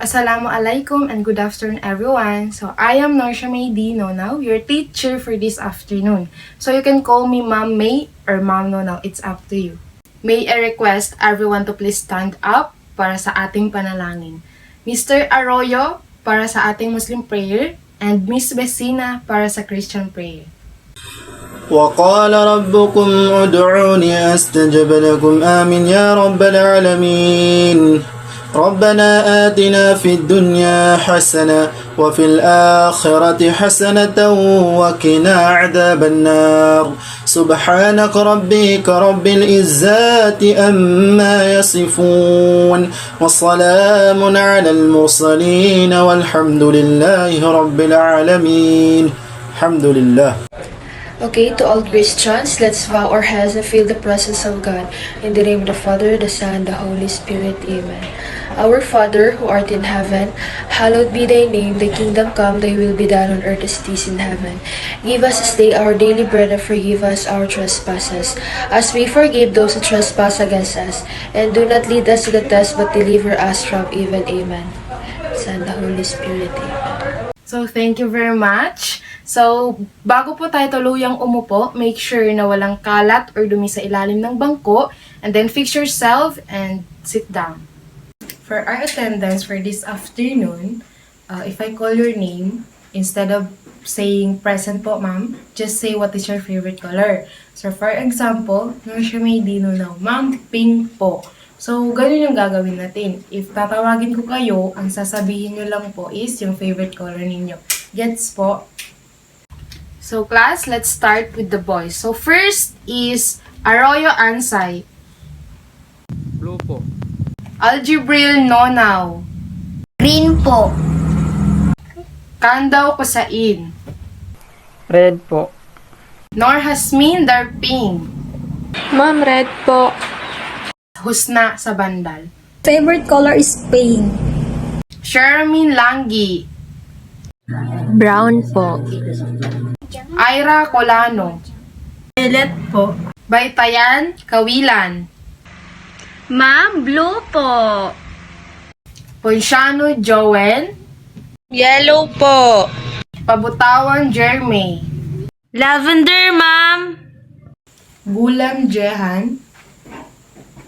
Assalamualaikum and good afternoon everyone. So I am Norsha May D. Nonaw, your teacher for this afternoon. So you can call me Ma'am May or Ma'am Nonaw, it's up to you. May I request everyone to please stand up para sa ating panalangin. Mr. Arroyo para sa ating Muslim prayer and Miss Vecina para sa Christian prayer. وقال ربكم ادعوني أستجب لكم آمين يا رب العالمين ربنا آتنا في الدنيا حسنة وفي الآخرة حسنة وقنا عذاب النار سبحانك ربك رب العزة أما يصفون وسلام على المرسلين والحمد لله رب العالمين الحمد لله. Okay, to all Christians, let's bow our heads and feel the presence of God. In the name of the Father, the Son, and the Holy Spirit. Amen. Our Father, who art in heaven, hallowed be thy name. Thy kingdom come, thy will be done on earth as it is in heaven. Give us this day our daily bread and forgive us our trespasses, as we forgive those who trespass against us. And do not lead us to the test, but deliver us from evil. Amen. Son, the Holy Spirit. Amen. So thank you very much. So, bago po tayo tuluyang umupo, make sure na walang kalat or dumi sa ilalim ng bangko, and then fix yourself and sit down. For our attendance for this afternoon, if I call your name, instead of saying present po ma'am, just say what is your favorite color. So for example, Norsha May D. Nonaw, ma'am, pink po. So, ganun yung gagawin natin. If tatawagin ko kayo, ang sasabihin nyo lang po is yung favorite color ninyo. Gets po? So class, let's start with the boys. So first is Arroyo Ansay. Blue po. Aljibril Nonaw. Green po. Kandaw Kusain. Red po. Nor Hasmin Darping. Ma'am, red po. Husna sa Bandal. Favorite color is pink. Shermin Langgi. Brown po. Ira Colano. Violet po. Baytayan Kawilan. Ma'am, blue po. Ponsiano Joel. Yellow po. Pabutawan Jeremy. Lavender, ma'am. Gulam Jehan.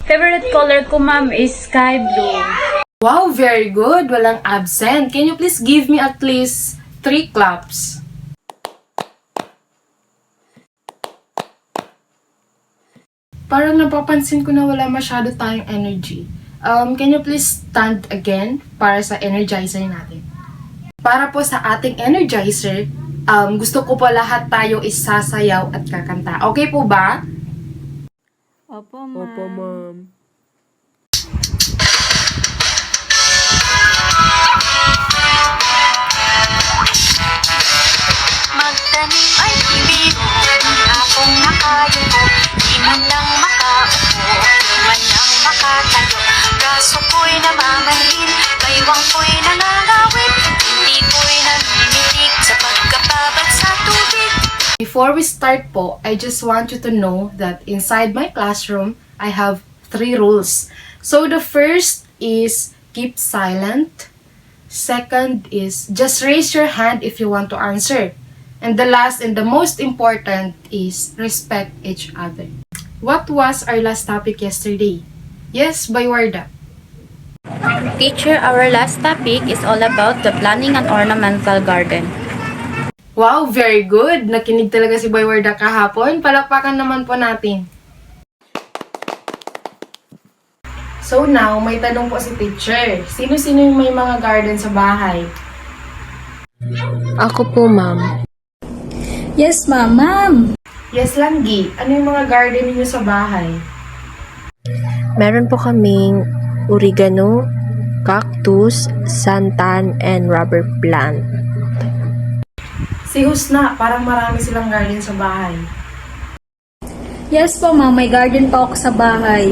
Favorite color ko, ma'am, is sky blue. Wow, very good. Walang absent. Can you please give me at least 3 claps? Parang napapansin ko na wala masyado tayong energy. Can you please stand again para sa energizer natin? Para po sa ating energizer, gusto ko po lahat tayo isasayaw at kakanta. Okay po ba? Opo, ma'am. Opo, ma'am. Magtanim ay ibiro, akong nakayuko, di man lang makaupo, di man lang makatayo. Braso ko'y namamanhin, baywang ko'y nangangawit, hindi ko'y namimitig sa pagkababad sa tubig. Before we start po, I just want you to know that inside my classroom, I have 3 rules. So the first is keep silent. Second is just raise your hand if you want to answer. And the last and the most important is respect each other. What was our last topic yesterday? Yes, Baywarda. Teacher, our last topic is all about the planning an ornamental garden. Wow, very good. Nakinig talaga si Baywarda kahapon. Palakpakan naman po natin. So now, may tanong po si teacher. Sino-sino yung may mga garden sa bahay? Ako po, ma'am. Yes, ma'am. Ma'am. Yes, Langgi. Ano yung mga garden niyo sa bahay? Meron po kaming oregano, cactus, santan, and rubber plant. Si Husna, parang marami silang garden sa bahay. Yes po, ma'am. May garden pa ako sa bahay.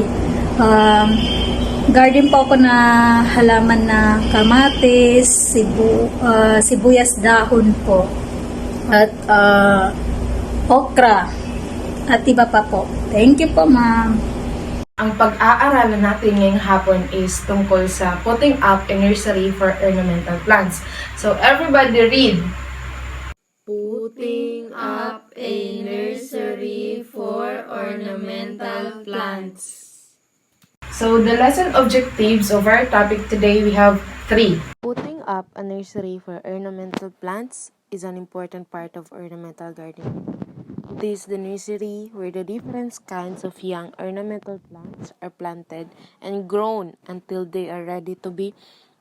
Garden pa ako na halaman na kamatis, sibuyas dahon po. At okra. At iba pa po. Thank you po, ma'am. ang pag-aaralan natin ngayong hapon is tungkol sa putting up a nursery for ornamental plants. So everybody read. Putting up a nursery for ornamental plants. So the lesson objectives of our topic today, we have 3. Putting up a nursery for ornamental plants is an important part of ornamental gardening. It is the nursery where the different kinds of young ornamental plants are planted and grown until they are ready to be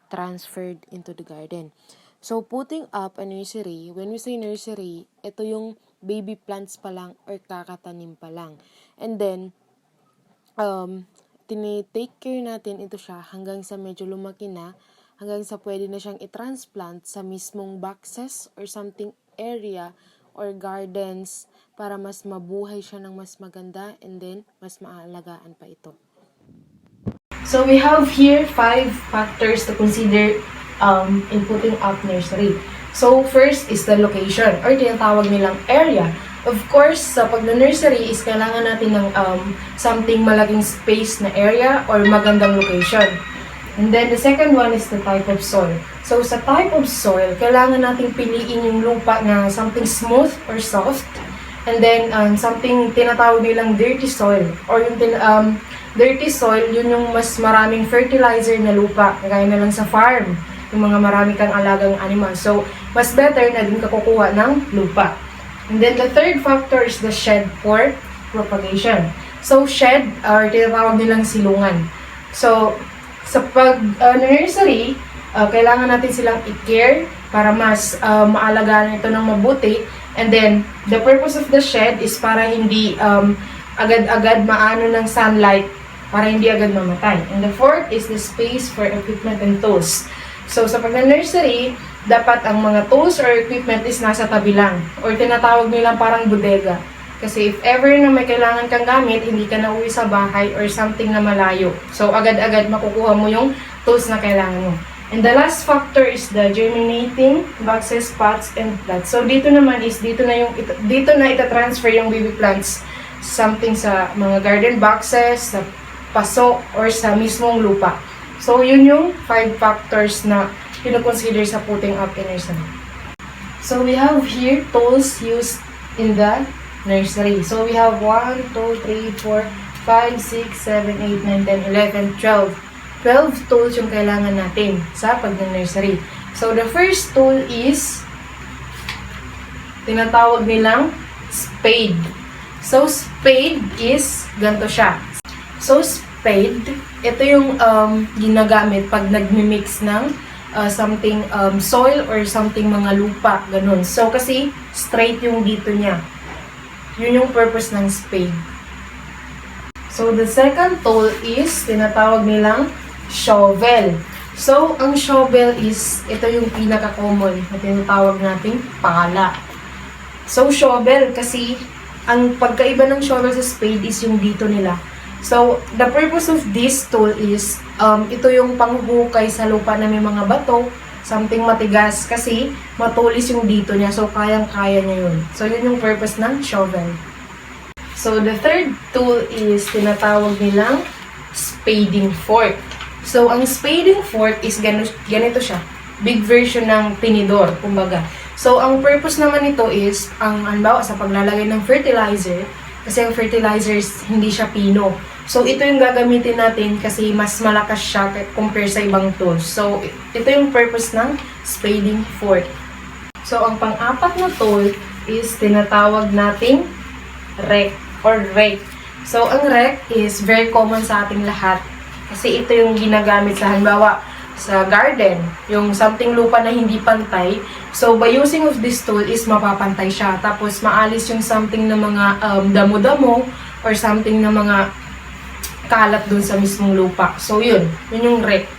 transferred into the garden. So, putting up a nursery, when we say nursery, ito yung baby plants pa lang or kakatanim pa lang. And then, tinitake care natin ito siya hanggang sa medyo lumaki na, hanggang sa pwede na siyang i-transplant sa mismong boxes or something area or gardens para mas mabuhay siya ng mas maganda and then mas maaalagaan pa ito. So we have here 5 factors to consider in putting up nursery. So first is the location or tinatawag nilang area. Of course, sa pag-nursery is kailangan natin ng something malaking space na area or magandang location. And then the second one is the type of soil. So sa type of soil, kailangan nating piliin yung lupa na something smooth or soft. And then something tinatawag nilang dirty soil or yung dirty soil, yun yung mas maraming fertilizer na lupa, kagaya na lang sa farm, yung mga marami kang alagang animal. So mas better na din ka kukuha ng lupa. And then the third factor is the shed for propagation. So shed or tinatawag nilang silungan. So sa pag-nursery, kailangan natin silang i-care para mas maalagaan ito ng mabuti. And then, the purpose of the shed is para hindi agad-agad maano ng sunlight, para hindi agad mamatay. And the fourth is the space for equipment and tools. So, sa pag-nursery, dapat ang mga tools or equipment is nasa tabi lang. Or tinatawag nilang parang bodega. Kasi if ever na may kailangan kang gamit, hindi ka na uwi sa bahay or something na malayo. So, agad-agad makukuha mo yung tools na kailangan mo. And the last factor is the germinating boxes, pots, and plants. So, dito naman is, dito na ita-transfer yung baby plants something sa mga garden boxes, sa paso, or sa mismong lupa. So, yun yung 5 factors na kino-consider sa putting up a nursery. So, we have here tools used in the nursery. So, we have 1, 2, 3, 4, 5, 6, 7, 8, 9, 10, 11, 12. 12 tools yung kailangan natin sa pag-nursery. So, the first tool is tinatawag nilang spade. So, spade is ganito siya. So, spade, ito yung ginagamit pag nagmi-mix ng something soil or something mga lupa, ganun. So, kasi straight yung dito niya. Yun yung purpose ng spade. So, the second tool is tinatawag nilang shovel. So, ang shovel is, ito yung pinaka-common na tinatawag nating pala. So, shovel kasi ang pagkaiba ng shovel sa spade is yung dito nila. So, the purpose of this tool is, ito yung panghuhukay sa lupa na may mga bato, something matigas, kasi matulis yung dito niya. So, kayang-kaya niya yun. So, yun yung purpose ng shovel. So, the third tool is tinatawag nilang spading fork. So, ang spading fork is ganito siya. Big version ng tinidor, kumbaga. So, ang purpose naman nito is, halimbawa sa paglalagay ng fertilizer, kasi ang fertilizer hindi siya pino. So, ito yung gagamitin natin kasi mas malakas siya compare sa ibang tools. So, ito yung purpose ng spading fork. So, ang pang-apat na tool is tinatawag nating rake or rake. So, ang rake is very common sa ating lahat. Kasi ito yung ginagamit sa halimbawa sa garden, yung something lupa na hindi pantay. So, by using of this tool is mapapantay siya. Tapos, maalis yung something na mga damo-damo or something na mga kalat dun sa mismong lupa. So, yun yung rake.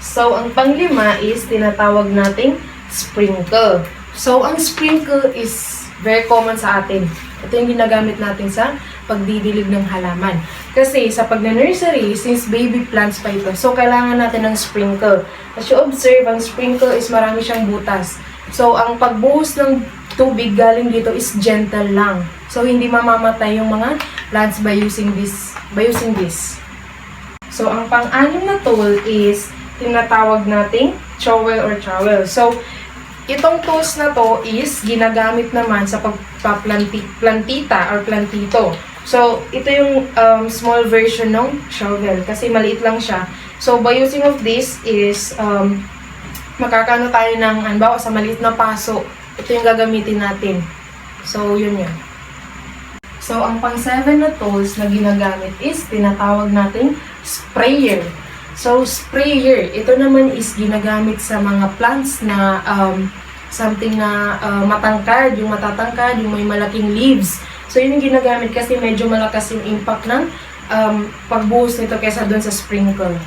So, ang panglima is tinatawag nating sprinkle. So, ang sprinkle is very common sa atin. Ito yung ginagamit natin sa pagdidilig ng halaman. Kasi sa pag-nursery, since baby plants pa ito, so kailangan natin ng sprinkle. As you observe, ang sprinkle is marami siyang butas. So, ang pagbuhos ng tubig galing dito is gentle lang. So, hindi mamamatay yung mga plants by using this by using this. So, ang pang-anim na tool is tinatawag nating trowel or trowel. So, itong tools na to is ginagamit naman sa pagpaplantita or plantito. So, ito yung small version ng shovel kasi maliit lang siya. So, by using of this is makakano tayo ng halimbawa sa maliit na paso. Ito yung gagamitin natin. So, yun yun. So, ang pang-7 na tools na ginagamit is tinatawag nating sprayer. So, sprayer, ito naman is ginagamit sa mga plants na something na matangkad, yung matatangkad, yung may malaking leaves. So, yun yung ginagamit kasi medyo malakas yung impact ng pagbuhos nito kaysa dun sa sprinkle.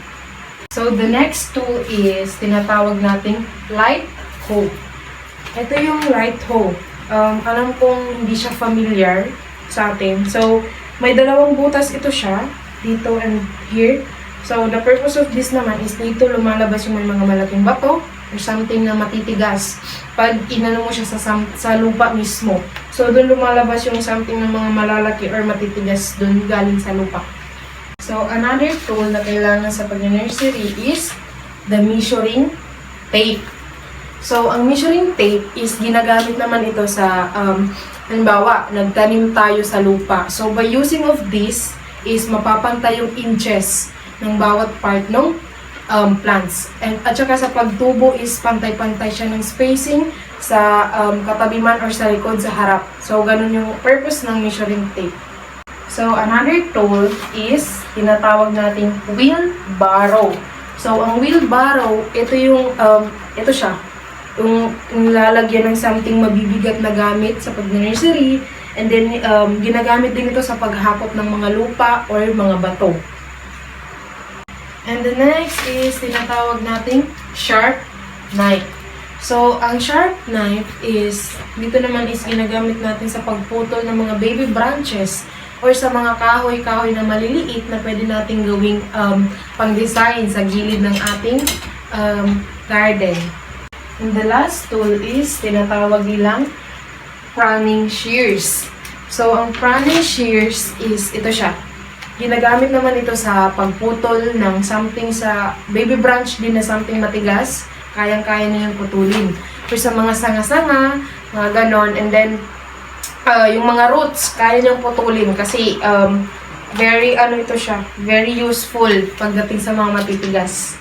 So, the next tool is tinatawag nating light hoe. Ito yung light hoe. Alam kong hindi siya familiar sa atin. So, may dalawang butas ito siya, dito and here. So, the purpose of this naman is dito lumalabas yung may mga malaking bato or something na matitigas. Pag inano mo siya sa lupa mismo. So, doon lumalabas yung something na mga malalaki or matitigas doon galing sa lupa. So, another tool na kailangan sa pag-nursery is the measuring tape. So, ang measuring tape is ginagamit naman ito sa halimbawa, nagtanim tayo sa lupa. So, by using of this is mapapantay yung inches ng bawat part ng plants. At saka sa pagtubo is pantay-pantay siya ng spacing sa katabi man or sa likod sa harap. So, ganun yung purpose ng measuring tape. So, another tool is tinatawag nating wheelbarrow. So, ang wheelbarrow, ito yung, ito siya. Yung nilalagyan ng something mabibigat na gamit sa pag-nursery. And then, ginagamit din ito sa paghakot ng mga lupa or mga bato. And the next is tinatawag nating sharp knife. So, ang sharp knife is, dito naman is ginagamit natin sa pagputol ng mga baby branches or sa mga kahoy-kahoy na maliliit na pwede nating gawing pang-design sa gilid ng ating garden. And the last tool is tinatawag nilang pruning shears. So, ang pruning shears is ito siya. Ginagamit naman ito sa pagputol ng something sa baby branch din na something matigas. Kayang-kaya niyang putulin. So, sa mga sanga-sanga, mga ganon. And then, yung mga roots, kaya niyang putulin kasi very, ito siya, very useful pagdating sa mga matitigas.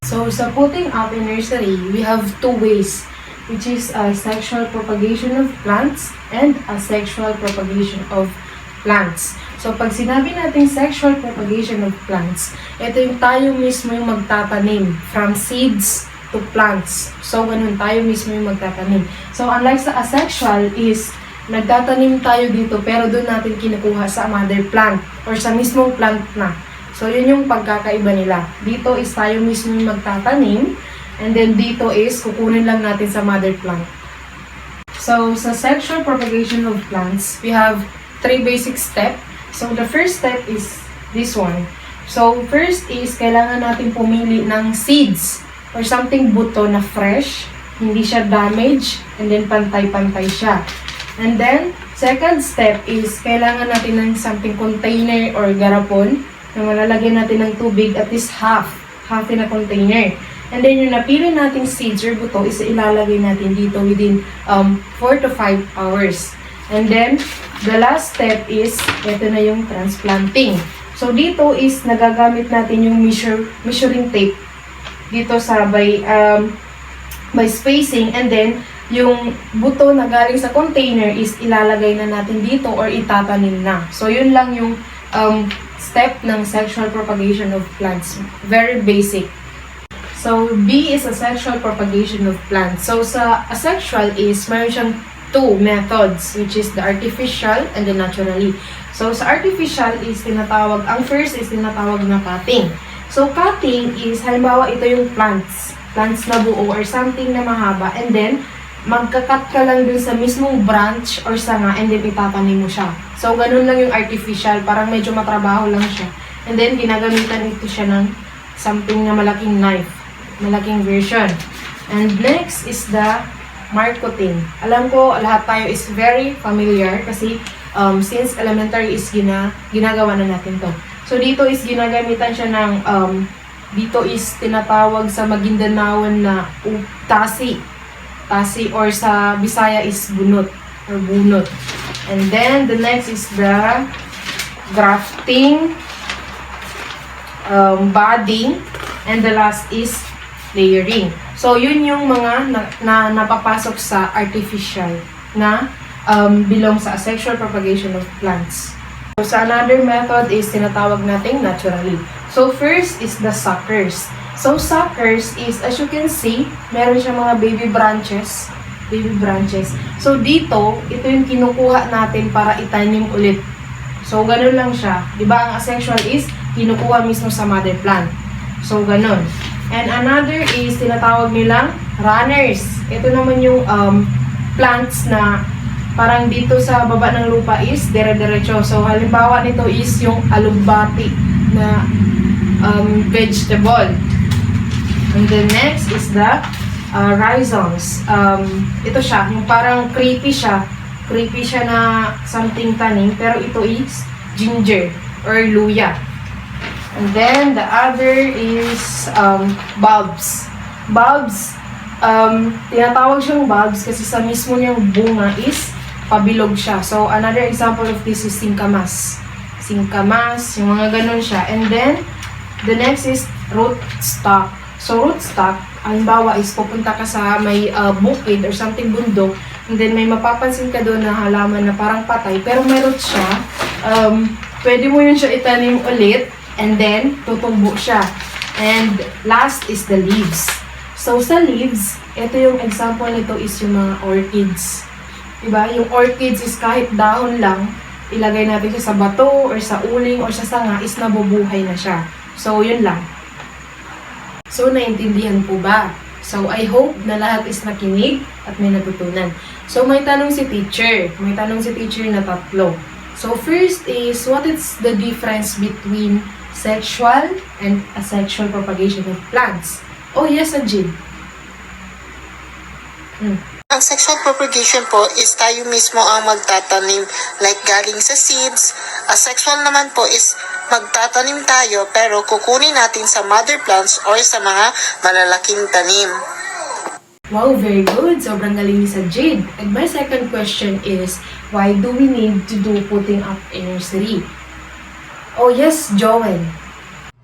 So, sa putting up in nursery, we have two ways, which is sexual propagation of plants and asexual propagation of plants. So, pag sinabi natin sexual propagation of plants, ito yung tayo mismo yung magtatanim from seeds to plants. So, ganun tayo mismo yung magtatanim. So, unlike sa asexual is nagtatanim tayo dito pero doon natin kinukuha sa mother plant or sa mismong plant na. So, yun yung pagkakaiba nila. Dito is tayo mismo yung magtatanim and then dito is kukunin lang natin sa mother plant. So, sa sexual propagation of plants, we have 3 basic steps. So, the first step is this one. So, first is kailangan natin pumili ng seeds or something buto na fresh, hindi siya damaged, and then pantay-pantay siya. And then, second step is kailangan natin ng something container or garapon na malalagyan natin ng tubig at least half na container. And then, yung napili nating seeds or buto is ilalagay natin dito within 4 to 5 hours. And then, the last step is, ito na yung transplanting. So, dito is nagagamit natin yung measuring tape dito sa by spacing, and then, yung buto na galing sa container is ilalagay na natin dito or itatanim na. So, yun lang yung step ng sexual propagation of plants. Very basic. So, B is asexual propagation of plants. So, sa asexual is, mayroon siyang 2 methods, which is the artificial and the naturally. So, sa artificial is tinatawag, ang first is tinatawag na cutting. So, cutting is, halimbawa, ito yung plants na buo or something na mahaba, and then, magka-cut ka lang dun sa mismong branch or sanga, and then itatanim mo siya. So, ganun lang yung artificial, parang medyo matrabaho lang siya. And then, ginagamitan ito siya ng something na malaking knife, malaking version. And next is the marketing. Alam ko, lahat tayo is very familiar kasi since elementary is ginagawa na natin to. So dito is ginagamitan siya ng dito is tinatawag sa Magindanaon na tasi. Tasi or sa Bisaya is bunot or bunot. And then the next is the grafting, budding, and the last is layering. So yun yung mga napapasok sa artificial na belong sa asexual propagation of plants. So sa another method is tinatawag nating naturally. So first is the suckers. So suckers is, as you can see, meron siyang mga baby branches. Baby branches. So dito, ito yung kinukuha natin para itanim ulit. So ganun lang siya. Diba ang asexual is kinukuha mismo sa mother plant. So ganun. And another is tinatawag nilang runners. Ito naman yung plants na parang dito sa baba ng lupa is dire-diretso. So halimbawa nito is yung alugbati na vegetable. And the next is the rhizomes. Ito siya, yung parang creepy siya. Creepy siya na something tanim, pero ito is ginger or luya. And then the other is bulbs. Bulbs, tinatawag siyang bulbs kasi sa mismo niyang bunga is pabilog siya. So another example of this is singkamas. Singkamas, yung mga ganun siya. And then the next is rootstock. So rootstock, halimbawa is pupunta ka sa may bukid or something bundok, and then may mapapansin ka doon na halaman na parang patay, pero may roots siya. Pwede mo yun siya itanim ulit, and then tutumbo siya. And last is the leaves. So sa leaves, ito yung example nito is yung mga orchids. Diba? Yung orchids is kahit dahon lang, ilagay natin siya sa bato or sa uling or sa sanga, is nabubuhay na siya. So yun lang. So, naintindihan po ba? So, I hope na lahat is nakinig at may natutunan. So, may tanong si teacher. May tanong si teacher na tatlo. So, first is, what is the difference between sexual and asexual propagation of plants? Oh, yes, Ajin. Ang sexual propagation po is tayo mismo ang magtatanim, like galing sa seeds. Asexual naman po is magtatanim tayo pero kukunin natin sa mother plants or sa mga malalaking tanim. Wow, very good. Sobrang galing ni sa Jade. And my second question is, why do we need to do putting up a nursery? Oh, yes, Joel.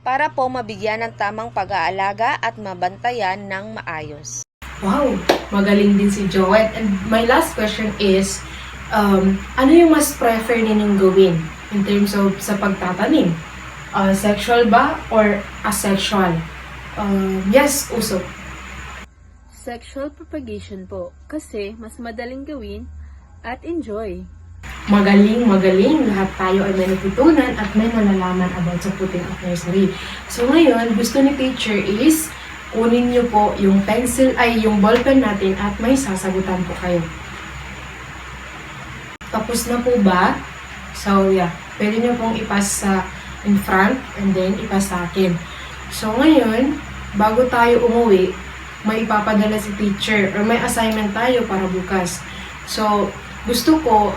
Para po mabigyan ng tamang pag-aalaga at mabantayan ng maayos. Wow, magaling din si Joel. And my last question is, ano yung mas prefer ninyong gawin in terms of sa pagtatanim? Sexual ba or asexual? Yes, Usop. Sexual propagation po kasi mas madaling gawin at enjoy. Magaling. Lahat tayo ay may natutunan at may nalalaman about sa putting up nursery. So ngayon, gusto ni teacher is kunin niyo po yung pencil ay yung ballpen natin at may sasagutan po kayo. Tapos na po ba? So yeah, pwede niyo pong ipas sa in front and then ipas sa akin. So ngayon, bago tayo umuwi, may ipapadala si teacher or may assignment tayo para bukas. So gusto ko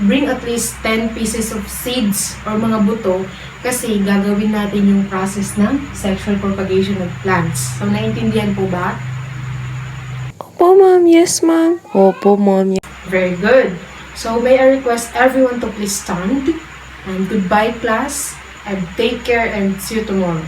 bring at least 10 pieces of seeds or mga buto kasi gagawin natin yung process ng sexual propagation of plants. So, naintindihan po ba? Opo, ma'am. Yes, ma'am. Opo, ma'am. Very good. So, may I request everyone to please stand. And goodbye, class. And take care and see you tomorrow.